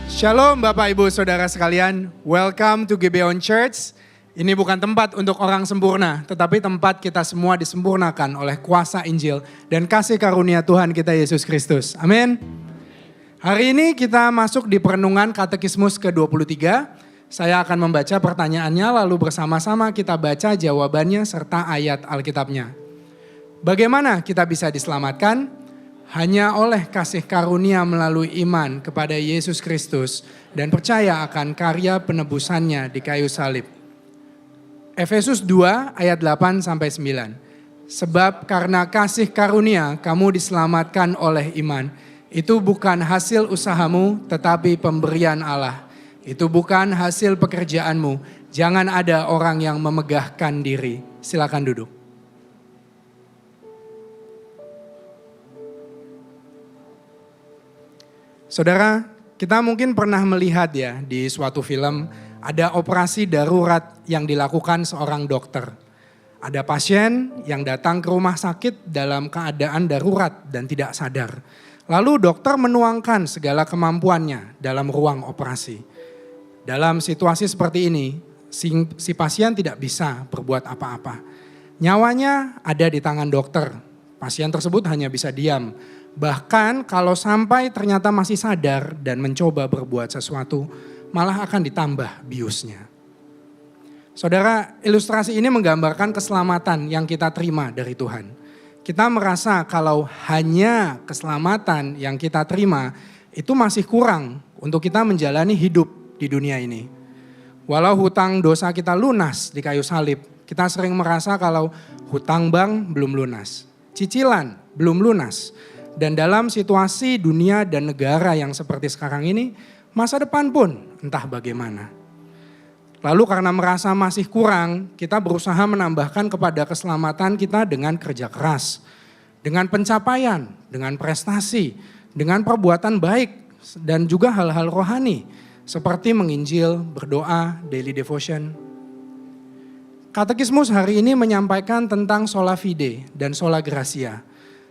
Shalom Bapak Ibu Saudara sekalian, welcome to Gibeon Church. Ini bukan tempat untuk orang sempurna, tetapi tempat kita semua disempurnakan oleh kuasa Injil dan kasih karunia Tuhan kita Yesus Kristus. Amin. Hari ini kita masuk di perenungan Katekismus ke-23. Saya akan membaca pertanyaannya lalu bersama-sama kita baca jawabannya serta ayat Alkitabnya. Bagaimana kita bisa diselamatkan? Hanya oleh kasih karunia melalui iman kepada Yesus Kristus dan percaya akan karya penebusannya di kayu salib. Efesus 2 ayat 8-9. Sebab karena kasih karunia kamu diselamatkan oleh iman. Itu bukan hasil usahamu tetapi pemberian Allah. Itu bukan hasil pekerjaanmu. Jangan ada orang yang memegahkan diri. Silakan duduk. Saudara, kita mungkin pernah melihat ya di suatu film ada operasi darurat yang dilakukan seorang dokter. Ada pasien yang datang ke rumah sakit dalam keadaan darurat dan tidak sadar. Lalu dokter menuangkan segala kemampuannya dalam ruang operasi. Dalam situasi seperti ini, si pasien tidak bisa berbuat apa-apa. Nyawanya ada di tangan dokter. Pasien tersebut hanya bisa diam. Bahkan kalau sampai ternyata masih sadar dan mencoba berbuat sesuatu, malah akan ditambah biusnya. Saudara, ilustrasi ini menggambarkan keselamatan yang kita terima dari Tuhan. Kita merasa kalau hanya keselamatan yang kita terima itu masih kurang untuk kita menjalani hidup di dunia ini. Walau hutang dosa kita lunas di kayu salib, kita sering merasa kalau hutang bank belum lunas, cicilan belum lunas. Dan dalam situasi dunia dan negara yang seperti sekarang ini, masa depan pun entah bagaimana. Lalu karena merasa masih kurang, kita berusaha menambahkan kepada keselamatan kita dengan kerja keras, dengan pencapaian, dengan prestasi, dengan perbuatan baik, dan juga hal-hal rohani, seperti menginjil, berdoa, daily devotion. Katekismus hari ini menyampaikan tentang sola fide dan sola gratia.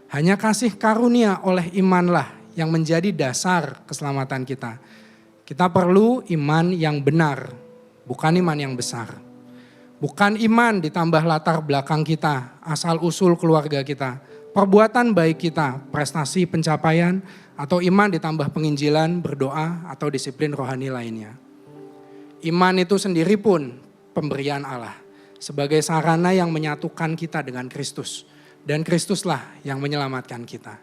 Hanya kasih karunia oleh imanlah yang menjadi dasar keselamatan kita. Kita perlu iman yang benar, bukan iman yang besar. Bukan iman ditambah latar belakang kita, asal-usul keluarga kita, perbuatan baik kita, prestasi pencapaian, atau iman ditambah penginjilan, berdoa, atau disiplin rohani lainnya. Iman itu sendiri pun pemberian Allah sebagai sarana yang menyatukan kita dengan Kristus. Dan Kristuslah yang menyelamatkan kita.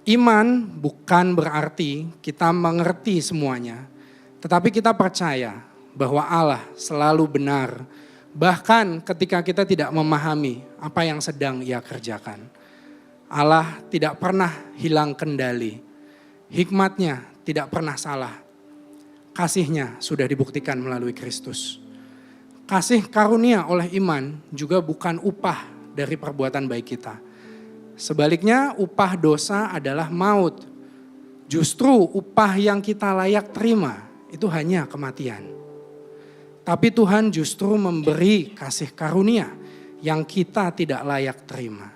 Iman bukan berarti kita mengerti semuanya. Tetapi kita percaya bahwa Allah selalu benar. Bahkan ketika kita tidak memahami apa yang sedang Ia kerjakan. Allah tidak pernah hilang kendali. Hikmat-Nya tidak pernah salah. Kasih-Nya sudah dibuktikan melalui Kristus. Kasih karunia oleh iman juga bukan upah dari perbuatan baik kita. Sebaliknya upah dosa adalah maut. Justru upah yang kita layak terima itu hanya kematian. Tapi Tuhan justru memberi kasih karunia yang kita tidak layak terima.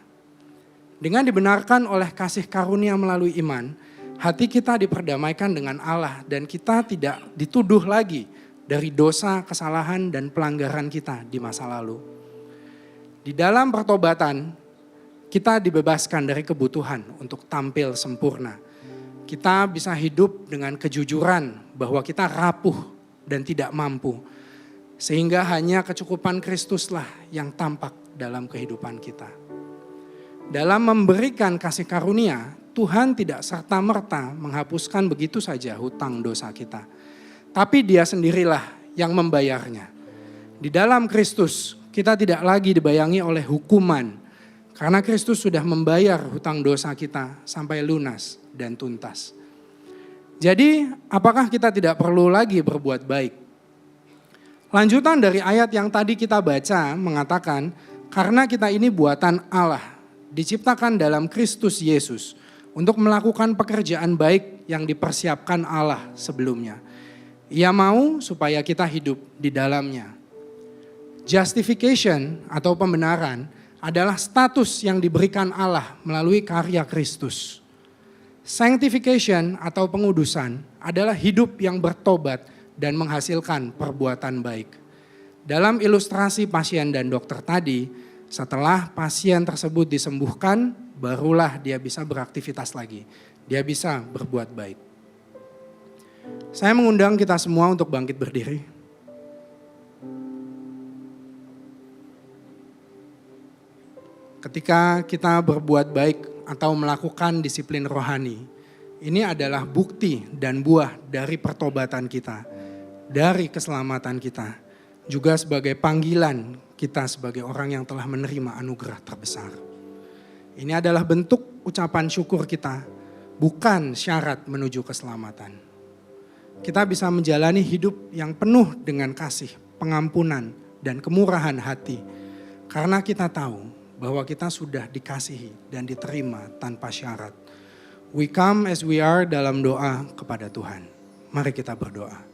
Dengan dibenarkan oleh kasih karunia melalui iman, hati kita diperdamaikan dengan Allah dan kita tidak dituduh lagi dari dosa, kesalahan dan pelanggaran kita di masa lalu. Di dalam pertobatan, kita dibebaskan dari kebutuhan untuk tampil sempurna. Kita bisa hidup dengan kejujuran bahwa kita rapuh dan tidak mampu. Sehingga hanya kecukupan Kristuslah yang tampak dalam kehidupan kita. Dalam memberikan kasih karunia, Tuhan tidak serta-merta menghapuskan begitu saja hutang dosa kita. Tapi Dia sendirilah yang membayarnya. Di dalam Kristus, kita tidak lagi dibayangi oleh hukuman karena Kristus sudah membayar hutang dosa kita sampai lunas dan tuntas. Jadi apakah kita tidak perlu lagi berbuat baik? Lanjutan dari ayat yang tadi kita baca mengatakan karena kita ini buatan Allah diciptakan dalam Kristus Yesus untuk melakukan pekerjaan baik yang dipersiapkan Allah sebelumnya. Ia mau supaya kita hidup di dalamnya. Justification atau pembenaran adalah status yang diberikan Allah melalui karya Kristus. Sanctification atau pengudusan adalah hidup yang bertobat dan menghasilkan perbuatan baik. Dalam ilustrasi pasien dan dokter tadi, setelah pasien tersebut disembuhkan, barulah dia bisa beraktivitas lagi. Dia bisa berbuat baik. Saya mengundang kita semua untuk bangkit berdiri. Ketika kita berbuat baik atau melakukan disiplin rohani, ini adalah bukti dan buah dari pertobatan kita, dari keselamatan kita, juga sebagai panggilan kita sebagai orang yang telah menerima anugerah terbesar. Ini adalah bentuk ucapan syukur kita, bukan syarat menuju keselamatan. Kita bisa menjalani hidup yang penuh dengan kasih, pengampunan, dan kemurahan hati, karena kita tahu bahwa kita sudah dikasihi dan diterima tanpa syarat. We come as we are dalam doa kepada Tuhan. Mari kita berdoa.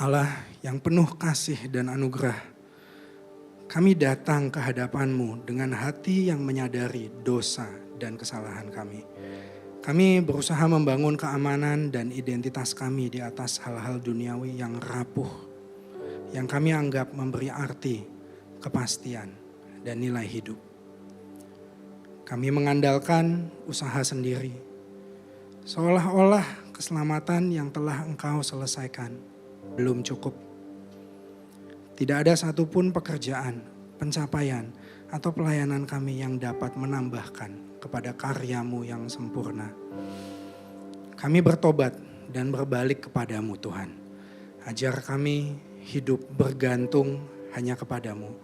Allah yang penuh kasih dan anugerah, kami datang ke hadapan-Mu dengan hati yang menyadari dosa dan kesalahan kami. Kami berusaha membangun keamanan dan identitas kami di atas hal-hal duniawi yang rapuh, yang kami anggap memberi arti, kepastian, dan nilai hidup. Kami mengandalkan usaha sendiri, seolah-olah keselamatan yang telah Engkau selesaikan belum cukup. Tidak ada satupun pekerjaan, pencapaian, atau pelayanan kami yang dapat menambahkan kepada karya-Mu yang sempurna. Kami bertobat dan berbalik kepadamu Tuhan. Ajar kami hidup bergantung hanya kepadamu.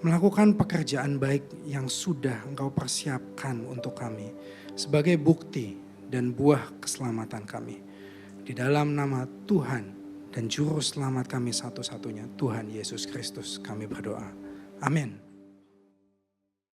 Melakukan pekerjaan baik yang sudah Engkau persiapkan untuk kami sebagai bukti dan buah keselamatan kami. Di dalam nama Tuhan dan Juru Selamat kami satu-satunya, Tuhan Yesus Kristus, kami berdoa. Amin.